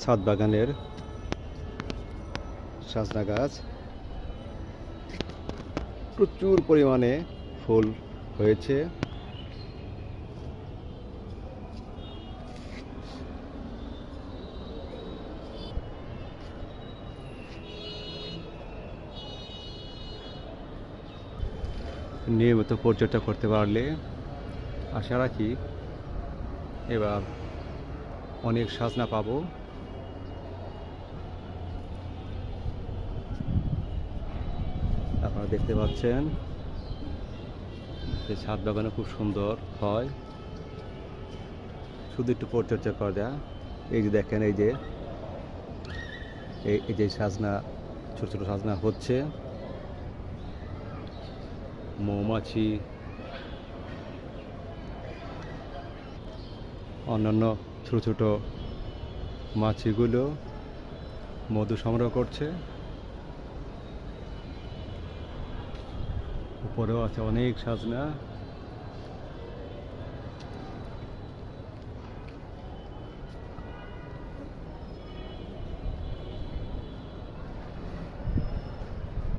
ছাদ বাগানের সজনা গাছ প্রচুর পরিমাণে ফুল হয়েছে। নিয়মিত পরিচর্যা করতে পারলে আশা রাখি এবার অনেক সজনা পাবো। আপনারা দেখতে পাচ্ছেন যে ছাদ বাগানে খুব সুন্দর হয়, শুধু একটু পরিচর্যা করে দেয়া। এই যে দেখেন, এই যে সজনা, ছোট ছোট সজনা হচ্ছে। মৌমাছি, অন্যান্য ছোট ছোট মাছিগুলো মধু সংগ্রহ করছে। উপরেও আছে অনেক সজনা।